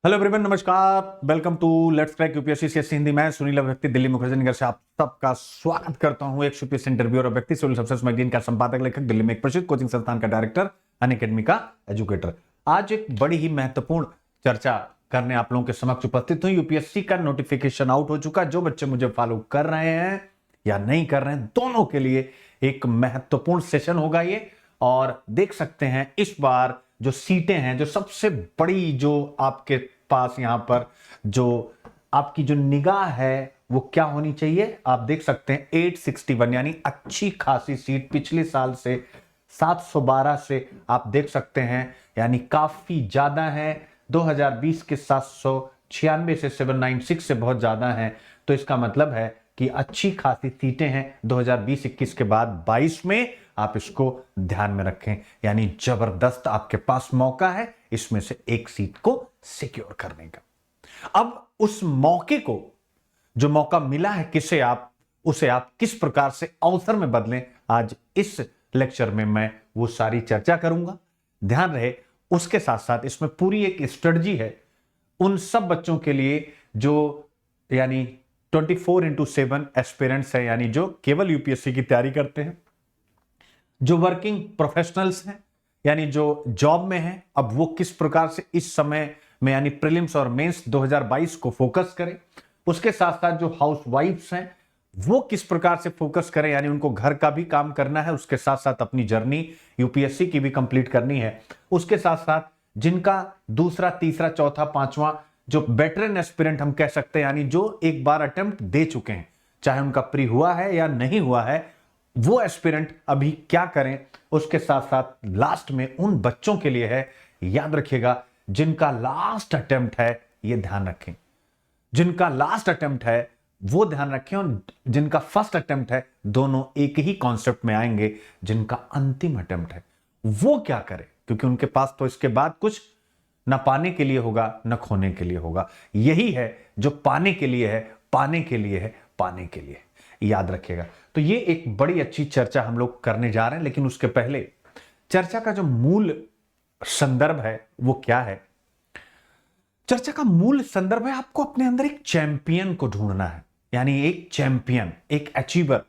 Hello everyone, नमस्कार। Welcome to let's crack UPSC CSC Hindi. मैं सुनील व्यक्ति दिल्ली मुखर्जी नगर से आप सबका स्वागत करता हूं। एक यूपीएससी इंटरव्यू और व्यक्ति सिविल सर्विसेज मैगजीन का संपादक, लेखक, दिल्ली में एक प्रसिद्ध कोचिंग संस्थान का डायरेक्टर, अनअकैडमी का एजुकेटर। आज एक बड़ी ही महत्वपूर्ण चर्चा करने आप लोगों के समक्ष उपस्थित हूं। यूपीएससी का नोटिफिकेशन आउट हो चुका। जो बच्चे मुझे फॉलो कर रहे हैं या नहीं कर रहे हैं, दोनों के लिए एक महत्वपूर्ण सेशन होगा ये। और देख सकते हैं इस बार जो सीटें हैं, जो सबसे बड़ी, जो आपके पास यहां पर जो आपकी जो निगाह है वो क्या होनी चाहिए, आप देख सकते हैं 861, यानी अच्छी खासी सीट। पिछले साल से 712 से आप देख सकते हैं, यानी काफी ज्यादा है। 2020 के 796 से 796 से बहुत ज्यादा है। तो इसका मतलब है कि अच्छी खासी सीटें हैं 2020-21 के बाद 22 में। आप इसको ध्यान में रखें, यानी जबरदस्त आपके पास मौका है इसमें से एक सीट को सिक्योर करने का। अब उस मौके को, जो मौका मिला है, उसे आप किस प्रकार से अवसर में बदलें, आज इस लेक्चर में मैं वो सारी चर्चा करूंगा। ध्यान रहे, उसके साथ साथ इसमें पूरी एक स्ट्रेटजी है उन सब बच्चों के लिए जो यानी 24/7 एस्पिरेंट्स है, यानी जो केवल यूपीएससी की तैयारी करते हैं, जो वर्किंग प्रोफेशनल्स हैं, यानी जो जॉब में हैं। अब वो किस प्रकार से इस समय में, यानी प्रीलिम्स और मेंस 2022 को फोकस करें। उसके साथ साथ जो हाउस वाइफ्स हैं वो किस प्रकार से फोकस करें, यानी उनको घर का भी काम करना है, उसके साथ साथ अपनी जर्नी यूपीएससी की भी कंप्लीट करनी है। उसके साथ साथ जिनका दूसरा, तीसरा, चौथा, पांचवा, जो वेटरन एस्पिरेंट हम कह सकते हैं, यानी जो एक बार अटेम्प्ट दे चुके हैं, चाहे उनका प्री हुआ है या नहीं हुआ है, वो एस्पिरेंट अभी क्या करें। उसके साथ साथ लास्ट में उन बच्चों के लिए है, याद रखिएगा, जिनका लास्ट अटेम्प्ट है, ये ध्यान रखें, जिनका लास्ट अटेम्प्ट है वो ध्यान रखें, और जिनका फर्स्ट अटेम्प्ट है, दोनों एक ही कॉन्सेप्ट में आएंगे। जिनका अंतिम अटेम्प्ट है वो क्या करे, क्योंकि उनके पास तो इसके बाद कुछ ना पाने के लिए होगा ना खोने के लिए होगा। यही है जो पाने के लिए है, पाने के लिए है, पाने के लिए, याद रखिएगा। तो ये एक बड़ी अच्छी चर्चा हम लोग करने जा रहे हैं, लेकिन उसके पहले चर्चा का जो मूल संदर्भ है वो क्या है। चर्चा का मूल संदर्भ है, आपको अपने अंदर एक चैंपियन को ढूंढना है, यानी एक चैंपियन, एक अचीवर।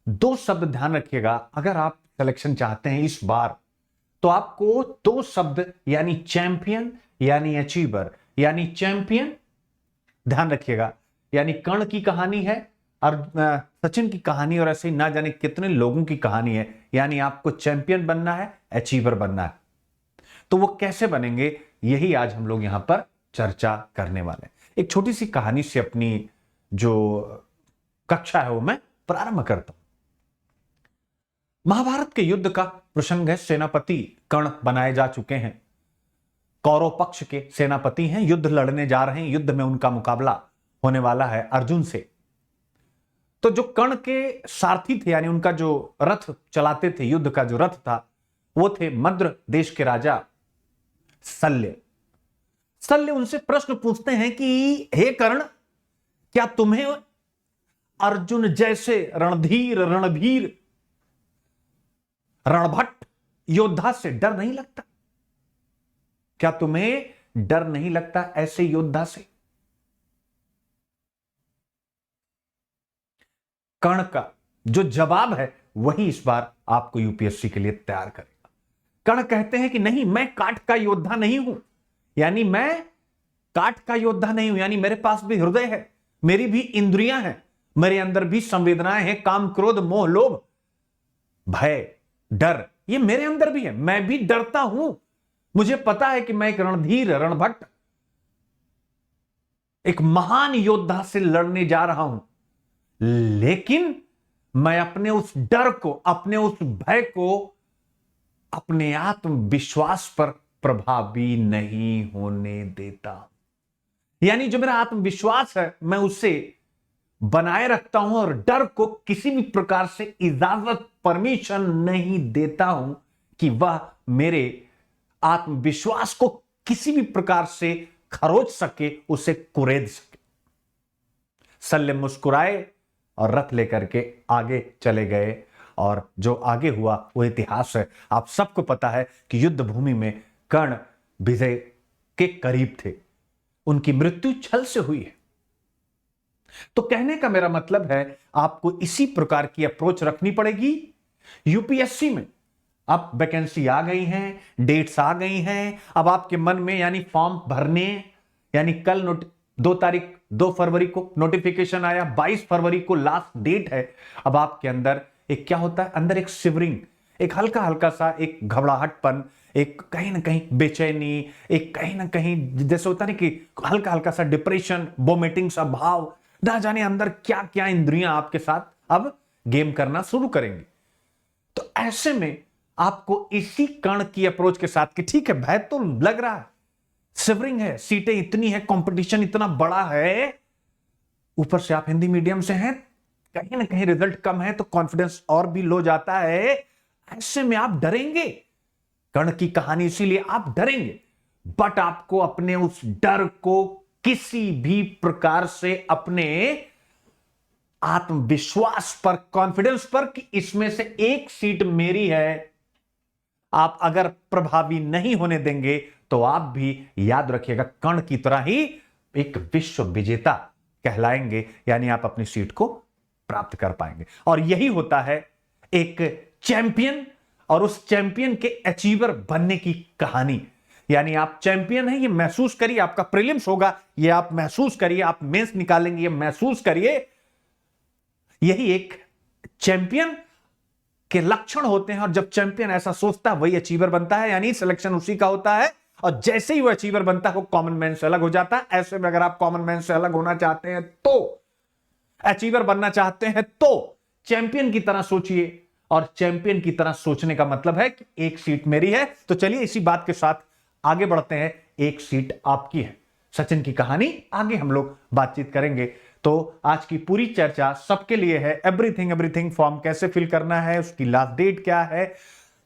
दो शब्द ध्यान रखिएगा, अगर आप सिलेक्शन चाहते हैं इस बार, तो आपको दो शब्द, यानी चैंपियन यानी अचीवर। यानी चैंपियन ध्यान रखिएगा, यानी कर्ण की कहानी है और सचिन की कहानी, और ऐसे ही ना जाने कितने लोगों की कहानी है। यानी आपको चैंपियन बनना है, अचीवर बनना है। तो वो कैसे बनेंगे, यही आज हम लोग यहां पर चर्चा करने वाले हैं। एक छोटी सी कहानी से अपनी जो कक्षा है वो मैं प्रारंभ करता हूं। महाभारत के युद्ध का प्रसंग है। सेनापति कर्ण बनाए जा चुके हैं, कौरव पक्ष के सेनापति हैं, युद्ध लड़ने जा रहे हैं। युद्ध में उनका मुकाबला होने वाला है अर्जुन से। तो जो कर्ण के सारथी थे, यानी उनका जो रथ चलाते थे, युद्ध का जो रथ था, वो थे मद्र देश के राजा शल्य। शल्य उनसे प्रश्न पूछते हैं कि हे कर्ण, क्या तुम्हें अर्जुन जैसे रणधीर, रणवीर, रणभट्ट योद्धा से डर नहीं लगता? क्या तुम्हें डर नहीं लगता ऐसे योद्धा से? कर्ण का जो जवाब है वही इस बार आपको यूपीएससी के लिए तैयार करेगा। कर्ण कहते हैं कि नहीं, मैं काठ का योद्धा नहीं हूं, यानी मैं काठ का योद्धा नहीं हूं, यानी मेरे पास भी हृदय है, मेरी भी इंद्रियां हैं, मेरे अंदर भी संवेदनाएं हैं, काम, क्रोध, मोह, लोभ, भय, डर, ये मेरे अंदर भी है। मैं भी डरता हूं। मुझे पता है कि मैं एक रणधीर, रणभट्ट, एक महान योद्धा से लड़ने जा रहा हूं, लेकिन मैं अपने उस डर को, अपने उस भय को अपने आत्मविश्वास पर प्रभावी नहीं होने देता। यानी जो मेरा आत्मविश्वास है मैं उसे बनाए रखता हूं, और डर को किसी भी प्रकार से इजाजत, परमिशन नहीं देता हूं कि वह मेरे आत्मविश्वास को किसी भी प्रकार से खरोच सके, उसे कुरेद सके। शल्य मुस्कुराए और रथ लेकर के आगे चले गए, और जो आगे हुआ वो इतिहास है। आप सबको पता है कि युद्ध भूमि में कर्ण विजय के करीब थे, उनकी मृत्यु छल से हुई है। तो कहने का मेरा मतलब है आपको इसी प्रकार की अप्रोच रखनी पड़ेगी। यूपीएससी में अब वैकेंसी आ गई हैं, डेट्स आ गई हैं, अब आपके मन में यानी फॉर्म भरने, यानी कल 2 फरवरी को नोटिफिकेशन आया, 22 फरवरी को लास्ट डेट है। अब आपके अंदर एक क्या होता है, अंदर एक शिवरिंग, एक हल्का हल्का सा एक घबराहटपन, एक कहीं ना कहीं बेचैनी, एक कहीं ना कहीं जैसे होता है कि हल्का हल्का सा डिप्रेशन, वोमिटिंग सा भाव, ना जाने अंदर क्या क्या इंद्रियां आपके साथ अब गेम करना शुरू करेंगी। तो ऐसे में आपको इसी कण की अप्रोच के साथ कि ठीक है भय तो लग रहा है, शिवरिंग है, सीटें इतनी है, कंपटीशन इतना बड़ा है, ऊपर से आप हिंदी मीडियम से हैं, कहीं ना कहीं रिजल्ट कम है तो कॉन्फिडेंस और भी लो जाता है। ऐसे में आप डरेंगे, कर्ण की कहानी, इसीलिए आप डरेंगे, बट आपको अपने उस डर को किसी भी प्रकार से अपने आत्मविश्वास पर, कॉन्फिडेंस पर कि इसमें से एक सीट मेरी है, आप अगर प्रभावी नहीं होने देंगे तो आप भी याद रखिएगा कर्ण की तरह ही एक विश्व विजेता कहलाएंगे, यानी आप अपनी सीट को प्राप्त कर पाएंगे। और यही होता है एक चैंपियन और उस चैंपियन के अचीवर बनने की कहानी। यानी आप चैंपियन हैं, ये महसूस करिए, आपका प्रीलिम्स होगा, ये आप महसूस करिए, आप मेंस निकालेंगे, ये महसूस करिए। यही एक चैंपियन के लक्षण होते हैं, और जब चैंपियन ऐसा सोचता है वही अचीवर बनता है, यानी सिलेक्शन उसी का होता है। और जैसे ही वो अचीवर बनता है वो कॉमन मैन से अलग हो जाता है। ऐसे में अगर आप कॉमन मैन से अलग होना चाहते हैं, तो अचीवर बनना चाहते हैं, तो चैंपियन की तरह सोचिए। और चैंपियन की तरह सोचने का मतलब है कि एक सीट मेरी है। तो चलिए इसी बात के साथ आगे बढ़ते हैं, एक सीट आपकी है। सचिन की कहानी आगे हम लोग बातचीत करेंगे। तो आज की पूरी चर्चा सबके लिए है, एवरीथिंग फॉर्म कैसे फिल करना है, उसकी लास्ट डेट क्या है,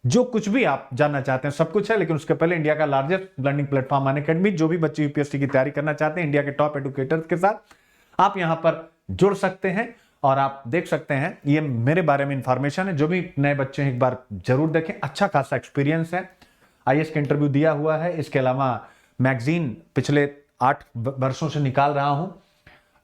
जो कुछ भी आप जानना चाहते हैं सब कुछ है। लेकिन उसके पहले इंडिया का लार्जेस्ट लर्निंग प्लेटफॉर्म अनअकैडमी, जो भी बच्चे यूपीएससी की तैयारी करना चाहते हैं इंडिया के टॉप एडुकेटर्स के साथ आप यहां पर जुड़ सकते हैं और आप देख सकते हैं। ये मेरे बारे में इंफॉर्मेशन है, जो भी नए बच्चे हैं एक बार जरूर देखें। अच्छा खासा एक्सपीरियंस है, आईएएस का इंटरव्यू दिया हुआ है, इसके अलावा मैगजीन पिछले 8 वर्षों से निकाल रहा हूं,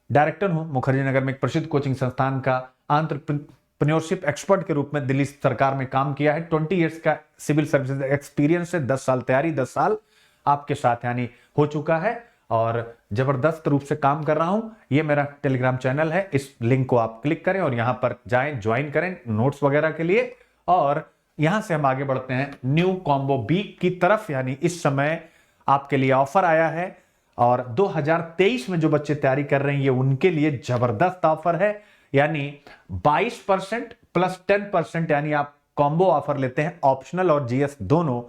डायरेक्टर हूं मुखर्जी नगर में एक प्रसिद्ध कोचिंग संस्थान का, एंटरप्रेन्योरशिप एक्सपर्ट के रूप में दिल्ली सरकार में काम किया है। 20 इयर्स का सिविल सर्विसेज एक्सपीरियंस है, 10 साल तैयारी, 10 साल आपके साथ यानी हो चुका है, और जबरदस्त रूप से काम कर रहा हूं। ये मेरा टेलीग्राम चैनल है, इस लिंक को आप क्लिक करें और यहां पर जाएं, ज्वाइन करें नोट्स वगैरह के लिए। और यहां से हम आगे बढ़ते हैं न्यू कॉम्बो बी की तरफ। यानी इस समय आपके लिए ऑफर आया है, और 2023 में जो बच्चे तैयारी कर रहे हैं ये उनके लिए जबरदस्त ऑफर है। यानी 22% प्लस 10%, यानी आप कॉम्बो ऑफर लेते हैं ऑप्शनल और जीएस दोनों,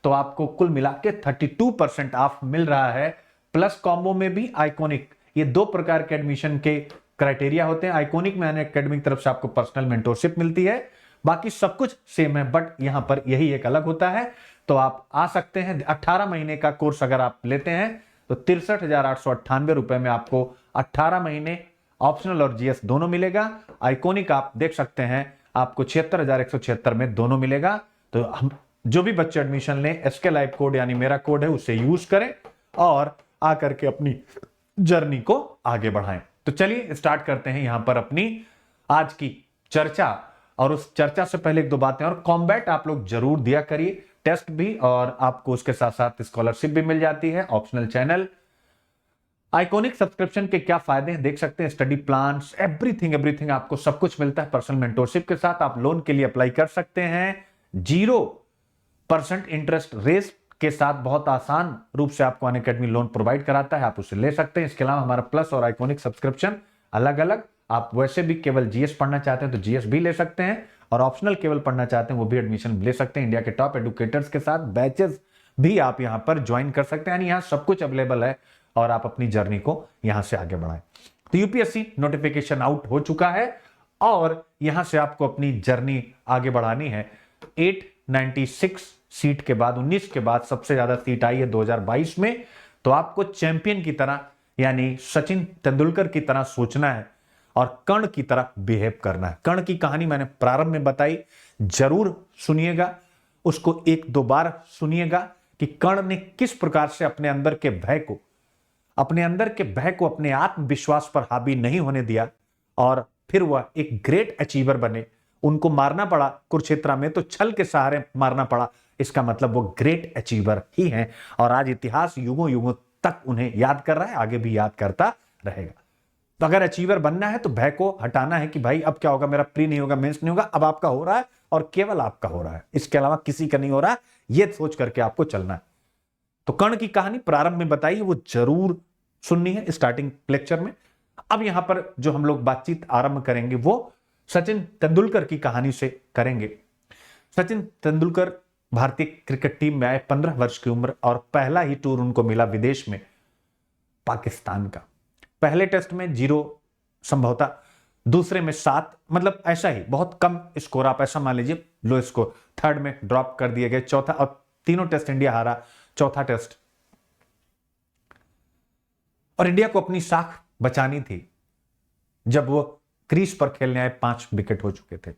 तो आपको कुल मिला के 32% ऑफ मिल रहा है। प्लस कॉम्बो में भी आइकॉनिक, ये 2 प्रकार के एडमिशन के क्राइटेरिया होते हैं। आइकॉनिक में अनअकैडमी की तरफ से आपको पर्सनल मेंटोरशिप मिलती है, बाकी सब कुछ सेम है, बट यहां पर यही एक अलग होता है। तो आप आ सकते हैं, 18 महीने का कोर्स अगर आप लेते हैं तो 63,898 रुपए में आपको 18 महीने ऑप्शनल और जीएस दोनों मिलेगा। आइकॉनिक आप देख सकते हैं आपको 76,176 में दोनों मिलेगा। तो हम जो भी बच्चे एडमिशन लें, एसके लाइव कोड यानी मेरा कोड है, उसे यूज करें और आकर के अपनी जर्नी को आगे बढ़ाएं। तो चलिए स्टार्ट करते हैं यहां पर अपनी आज की चर्चा। और उस चर्चा से पहले 1-2 बातें, और कॉम्बैट आप लोग जरूर दिया करिए, टेस्ट भी, और आपको उसके साथ साथ स्कॉलरशिप भी मिल जाती है। ऑप्शनल चैनल, आइकॉनिक सब्सक्रिप्शन के क्या फायदे हैं देख सकते हैं, स्टडी प्लान्स, एवरीथिंग आपको सब कुछ मिलता है पर्सनल मेंटोरशिप के साथ। आप लोन के लिए अप्लाई कर सकते हैं 0% इंटरेस्ट रेट के साथ, बहुत आसान रूप से आपको अनअकैडमी लोन प्रोवाइड कराता है, आप उसे ले सकते हैं। इसके अलावा हमारा प्लस और आइकॉनिक सब्सक्रिप्शन अलग अलग, आप वैसे भी केवल जीएस पढ़ना चाहते हैं तो जीएस भी ले सकते हैं, और ऑप्शनल केवल पढ़ना चाहते हैं वो भी एडमिशन ले सकते हैं। इंडिया के टॉप एडुकेटर्स के साथ बैचेस भी आप यहां पर ज्वाइन कर सकते हैं, यानी यहां सब कुछ अवेलेबल है, और आप अपनी जर्नी को यहां से आगे बढ़ाएं। तो यूपीएससी नोटिफिकेशन आउट हो चुका है, और यहां से आपको अपनी जर्नी आगे बढ़ानी है। 896 सीट के बाद, 19 के बाद सबसे ज्यादा सीट आई है 2022 में। तो आपको चैंपियन की तरह, यानी सचिन तेंदुलकर की तरह सोचना है और कर्ण की तरह बिहेव करना है। कर्ण की कहानी मैंने प्रारंभ में बताई, जरूर सुनिएगा, उसको 1-2 बार सुनिएगा, कि कर्ण ने किस प्रकार से अपने अंदर के भय को अपने आत्मविश्वास पर हावी नहीं होने दिया और फिर वह एक ग्रेट अचीवर बने। उनको मारना पड़ा कुरुक्षेत्र में तो छल के सहारे मारना पड़ा, इसका मतलब वो ग्रेट अचीवर ही हैं और आज इतिहास युगों युगों तक उन्हें याद कर रहा है, आगे भी याद करता रहेगा। तो अगर अचीवर बनना है तो भय को हटाना है कि भाई अब क्या होगा, मेरा प्री नहीं होगा, मेंस नहीं होगा, अब आपका हो रहा है और केवल आपका हो रहा है, इसके अलावा किसी का नहीं हो रहा, यह सोच करके आपको चलना है। तो कर्ण की कहानी प्रारंभ में बताई, वो जरूर सुननी है स्टार्टिंग लेक्चर में। अब यहां पर जो हम लोग बातचीत आरंभ करेंगे वो सचिन तेंदुलकर की कहानी से करेंगे। सचिन तेंदुलकर भारतीय क्रिकेट टीम में आए 15 वर्ष की उम्र और पहला ही टूर उनको मिला विदेश में पाकिस्तान का। पहले टेस्ट में 0 संभवतः, दूसरे में 7, मतलब ऐसा ही बहुत कम स्कोर, आप ऐसा मान लीजिए लो स्कोर। थर्ड में ड्रॉप कर दिए गए, चौथा, और तीनों टेस्ट इंडिया हारा, चौथा टेस्ट। और इंडिया को अपनी साख बचानी थी जब वो क्रीज पर खेलने आए, 5 विकेट हो चुके थे,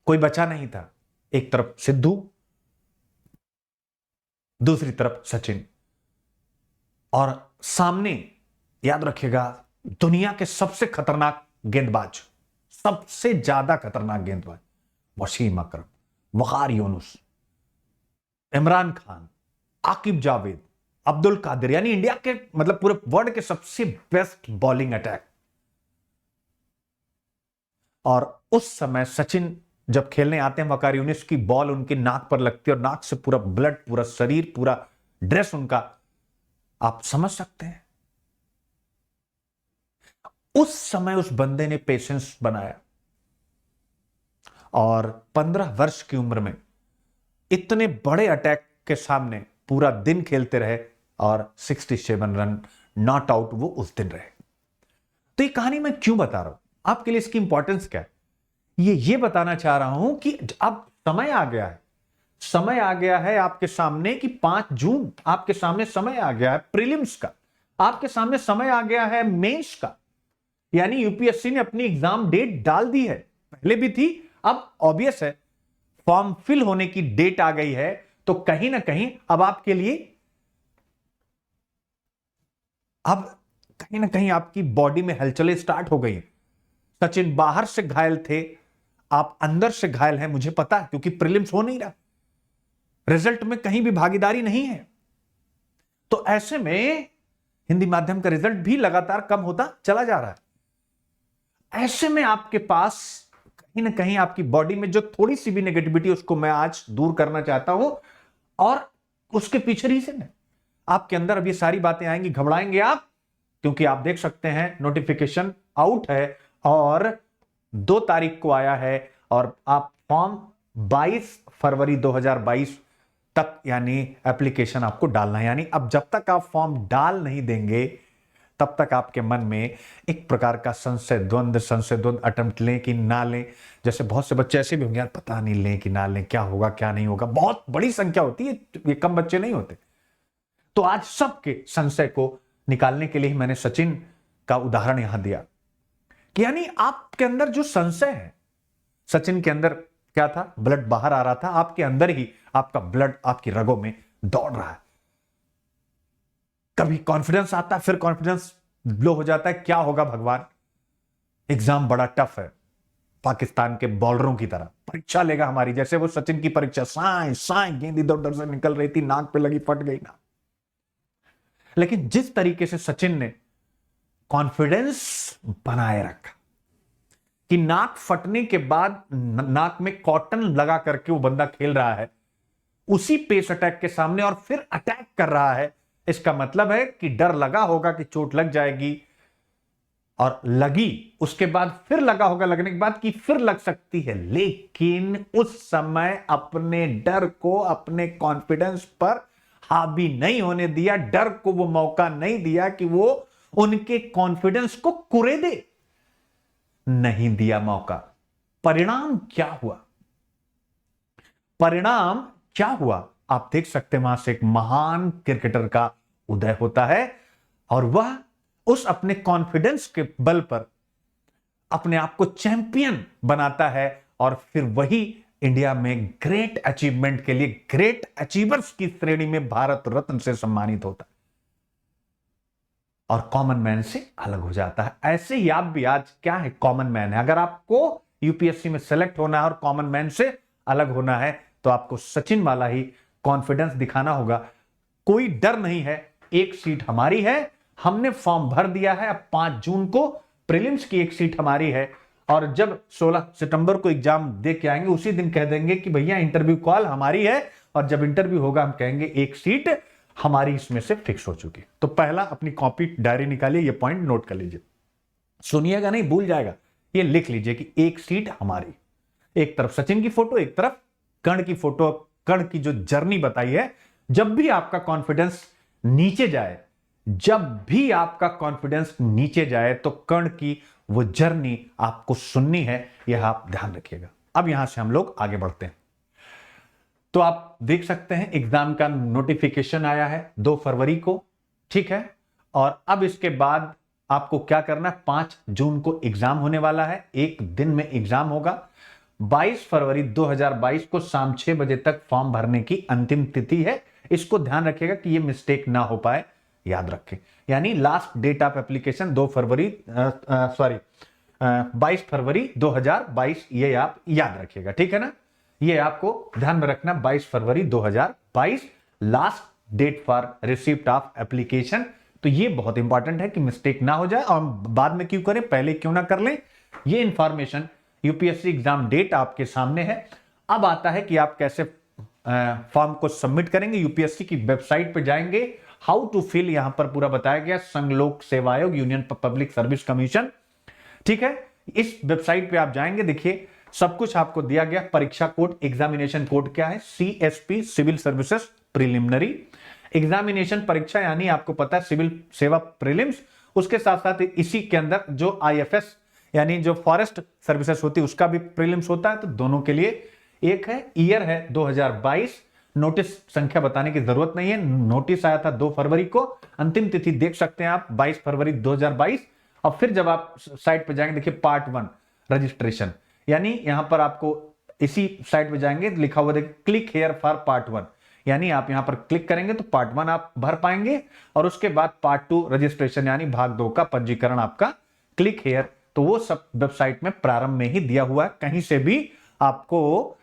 कोई बचा नहीं था। एक तरफ सिद्धू, दूसरी तरफ सचिन, और सामने याद रखिएगा दुनिया के सबसे खतरनाक गेंदबाज, सबसे ज्यादा खतरनाक गेंदबाज वसीम अकरम, वकार यूनुस, इमरान खान, आकिब जावेद, अब्दुल कादिर, यानी इंडिया के मतलब पूरे वर्ल्ड के सबसे बेस्ट बॉलिंग अटैक। और उस समय सचिन जब खेलने आते हैं, वकार यूनुस की बॉल उनकी नाक पर लगती है और नाक से पूरा ब्लड, पूरा शरीर, पूरा ड्रेस उनका, आप समझ सकते हैं। उस समय उस बंदे ने पेशेंस बनाया और 15 वर्ष की उम्र में इतने बड़े अटैक के सामने पूरा दिन खेलते रहे और 67 रन नॉट आउट वो उस दिन रहे। तो ये कहानी मैं क्यों बता रहा हूं आपके लिए, इसकी इंपॉर्टेंस क्या है, ये बताना चाह रहा हूं कि अब समय आ गया है, समय आ गया है आपके सामने कि 5 जून आपके सामने समय आ गया है प्रीलिम्स का, आपके सामने समय आ गया है मेंस का। यानी यूपीएससी ने अपनी एग्जाम डेट डाल दी है, पहले भी थी, अब ऑब्वियस है फॉर्म फिल होने की डेट आ गई है। तो कहीं ना कहीं अब आपके लिए, अब कहीं ना कहीं आपकी बॉडी में हलचलें स्टार्ट हो गई हैं। सचिन बाहर से घायल थे, आप अंदर से घायल हैं, मुझे पता है, क्योंकि प्रीलिम्स हो नहीं रहा, रिजल्ट में कहीं भी भागीदारी नहीं है। तो ऐसे में हिंदी माध्यम का रिजल्ट भी लगातार कम होता चला जा रहा है। ऐसे में आपके पास कहीं ना कहीं आपकी बॉडी में जो थोड़ी सी भी नेगेटिविटी, उसको मैं आज दूर करना चाहता हूं। और उसके पीछे रीजन है, आपके अंदर अब ये सारी बातें आएंगी, घबराएंगे आप, क्योंकि आप देख सकते हैं नोटिफिकेशन आउट है और 2 तारीख को आया है और आप फॉर्म 22 फरवरी 2022 तक यानी एप्लीकेशन आपको डालना है। यानी अब जब तक आप फॉर्म डाल नहीं देंगे तब तक आपके मन में एक प्रकार का संशय द्वंद अटेम्प्ट लें कि ना लें। जैसे बहुत से बच्चे ऐसे भी होंगे, यार पता नहीं लें कि ना लें, क्या होगा क्या नहीं होगा, बहुत बड़ी संख्या होती है, ये कम बच्चे नहीं होते। तो आज सबके संशय को निकालने के लिए मैंने सचिन का उदाहरण यहां दिया कि यानी आपके अंदर जो संशय है, सचिन के अंदर क्या था, ब्लड बाहर आ रहा था, आपके अंदर ही आपका ब्लड आपकी रगों में दौड़ रहा है। कभी कॉन्फिडेंस आता है, फिर कॉन्फिडेंस लो हो जाता है, क्या होगा भगवान, एग्जाम बड़ा टफ है, पाकिस्तान के बॉलरों की तरह परीक्षा लेगा हमारी, जैसे वो सचिन की परीक्षा, साए साए गेंद इधर उधर से निकल रही थी, नाक पे लगी, फट गई ना। लेकिन जिस तरीके से सचिन ने कॉन्फिडेंस बनाए रखा कि नाक फटने के बाद नाक में कॉटन लगा करके वो बंदा खेल रहा है उसी पेस अटैक के सामने और फिर अटैक कर रहा है, इसका मतलब है कि डर लगा होगा कि चोट लग जाएगी, और लगी, उसके बाद फिर लगा होगा लगने के बाद कि फिर लग सकती है, लेकिन उस समय अपने डर को, अपने कॉन्फिडेंस पर हावी नहीं होने दिया, डर को वो मौका नहीं दिया कि वो उनके कॉन्फिडेंस को कुरेदे, नहीं दिया मौका। परिणाम क्या हुआ, परिणाम क्या हुआ, आप देख सकते हैं, वहां से एक महान क्रिकेटर का उदय होता है और वह उस अपने कॉन्फिडेंस के बल पर अपने आप को चैंपियन बनाता है और फिर वही इंडिया में ग्रेट अचीवमेंट के लिए ग्रेट अचीवर्स की श्रेणी में भारत रत्न से सम्मानित होता है और कॉमन मैन से अलग हो जाता है। ऐसे ही आप भी आज क्या है, कॉमन मैन है। अगर आपको यूपीएससी में सेलेक्ट होना है और कॉमन मैन से अलग होना है तो आपको सचिन वाला ही कॉन्फिडेंस दिखाना होगा। कोई डर नहीं है, एक सीट हमारी है, हमने फॉर्म भर दिया है। अब 5 जून को प्रीलिम्स की एक सीट हमारी है और जब 16 सितंबर को एग्जाम दे के आएंगे उसी दिन कह देंगे कि भैया इंटरव्यू कॉल हमारी है, और जब इंटरव्यू होगा हम कहेंगे एक सीट हमारी इसमें से फिक्स हो चुकी। तो पहला अपनी कॉपी डायरी निकालिए, ये पॉइंट नोट कर लीजिए, सुनिएगा नहीं भूल जाएगा, ये लिख लीजिए कि एक सीट हमारी। एक तरफ सचिन की फोटो, एक तरफ कर्ण की फोटो। कर्ण की जो जर्नी बताई है, जब भी आपका कॉन्फिडेंस नीचे जाए, जब भी आपका कॉन्फिडेंस नीचे जाए तो कर्ण की वो जर्नी आपको सुननी है, यह आप ध्यान रखिएगा। अब यहां से हम लोग आगे बढ़ते हैं। तो आप देख सकते हैं एग्जाम का नोटिफिकेशन आया है 2 फरवरी को, ठीक है। और अब इसके बाद आपको क्या करना है, 5 जून को एग्जाम होने वाला है, एक दिन में एग्जाम होगा। 22 फरवरी 2022 को शाम 6 बजे तक फॉर्म भरने की अंतिम तिथि है। इसको ध्यान रखिएगा कि ये मिस्टेक ना हो पाए, याद रखें। यानी लास्ट डेट ऑफ एप्लीकेशन 22 फरवरी 2022, ये आप याद रखिएगा, ठीक है ना। ये आपको ध्यान में रखना, 22 फरवरी 2022 last date for receipt of application. तो ये बहुत इंपॉर्टेंट है कि मिस्टेक ना हो जाए, और बाद में क्यों करें, पहले क्यों ना कर लें। ये इंफॉर्मेशन, यूपीएससी एग्जाम डेट आपके सामने है। अब आता है कि आप कैसे फॉर्म को सबमिट करेंगे। यूपीएससी की वेबसाइट पे जाएंगे, हाउ टू फिल, यहां पर पूरा बताया गया, संघ लोक सेवा आयोग, यूनियन पब्लिक सर्विस कमीशन, ठीक है। इस वेबसाइट पे आप जाएंगे, देखिए सब कुछ आपको दिया गया। परीक्षा कोड, एग्जामिनेशन कोड क्या है, CSP civil services preliminary examination परीक्षा, यानी आपको पता है सिविल सेवा प्रीलिम्स। उसके साथ साथ इसी के अंदर जो आईएफएस यानी जो फॉरेस्ट सर्विसेज होती है उसका भी प्रीलिम्स होता है। तो दोनों के लिए एक है, ईयर है 2022, नोटिस संख्या बताने की जरूरत नहीं है। नोटिस आया था 2 फरवरी को, अंतिम तिथि देख सकते हैं आप 22 फरवरी 2022। और फिर जब आप साइट पे जाएंगे, देखिए पार्ट 1 रजिस्ट्रेशन, यानी यहां पर आपको इसी साइट पे जाएंगे, लिखा हुआ देखिए क्लिक हेयर फॉर पार्ट 1, यानी आप यहां पर क्लिक करेंगे तो पार्ट 1 आप भर पाएंगे, और उसके बाद पार्ट 2 रजिस्ट्रेशन यानी भाग 2 का पंजीकरण आपका क्लिक हेयर। तो वो सब वेबसाइट में प्रारंभ में ही दिया हुआ है, कहीं से भी आपको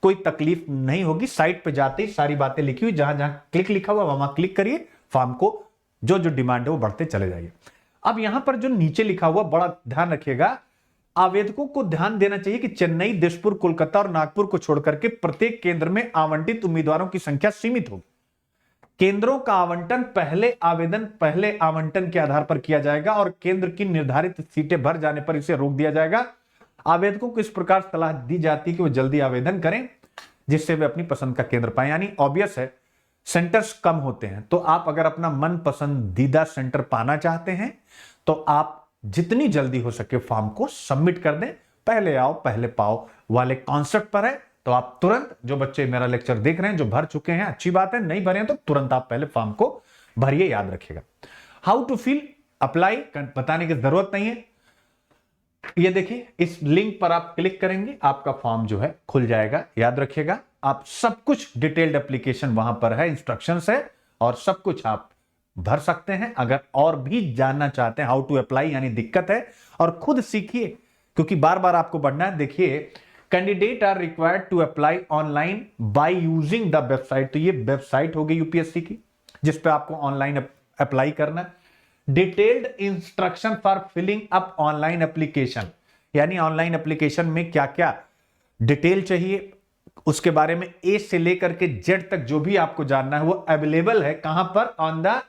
कोई तकलीफ नहीं होगी। साइट पे जाते ही सारी बातें लिखी हुई, जहां जहां क्लिक लिखा हुआ वहां क्लिक करिए, फॉर्म को जो जो डिमांड है वो बढ़ते चले जाइए। अब यहां पर जो नीचे लिखा हुआ, बड़ा ध्यान रखिएगा, आवेदकों को ध्यान देना चाहिए कि चेन्नई, दिसपुर, कोलकाता और नागपुर को छोड़कर के प्रत्येक केंद्र में आवंटित उम्मीदवारों की संख्या सीमित होगी। केंद्रों का आवंटन पहले आवंटन के आधार पर किया जाएगा और केंद्र की निर्धारित सीटें भर जाने पर इसे रोक दिया जाएगा। आवेदकों को इस प्रकार सलाह दी जाती है कि वो जल्दी आवेदन करें, जिससे वे अपनी पसंद का केंद्र पाएं। यानी ऑब्वियस है, सेंटर्स कम होते हैं, तो आप अगर अपना मन पसंदीदा सेंटर पाना चाहते हैं तो आप जितनी जल्दी हो सके फॉर्म को सबमिट कर दें। पहले आओ पहले पाओ वाले कॉन्सेप्ट पर है, तो आप तुरंत, जो बच्चे मेरा लेक्चर देख रहे हैं जो भर चुके हैं अच्छी बात है, नहीं भरे हैं तो तुरंत आप पहले फॉर्म को भरिए, याद रखिएगा। हाउ टू फिल, अप्लाई बताने की जरूरत नहीं है। ये देखिए, इस लिंक पर आप क्लिक करेंगे, आपका फॉर्म जो है खुल जाएगा, याद रखिएगा। आप सब कुछ डिटेल्ड एप्लीकेशन वहां पर है, इंस्ट्रक्शंस है और सब कुछ आप भर सकते हैं। अगर और भी जानना चाहते हैं हाउ टू अप्लाई, यानी दिक्कत है, और खुद सीखिए, क्योंकि बार बार आपको बढ़ना है। देखिए, candidate are required to apply online by using the website. तो ये वेबसाइट होगी यूपीएससी की, जिस पे आपको ऑनलाइन अप्लाई करना है। Detailed instruction for filling up online application, यानी ऑनलाइन एप्लीकेशन में क्या क्या डिटेल चाहिए, उसके बारे में ए से लेकर के जेड तक जो भी आपको जानना है वो अवेलेबल है। कहां पर, ऑन द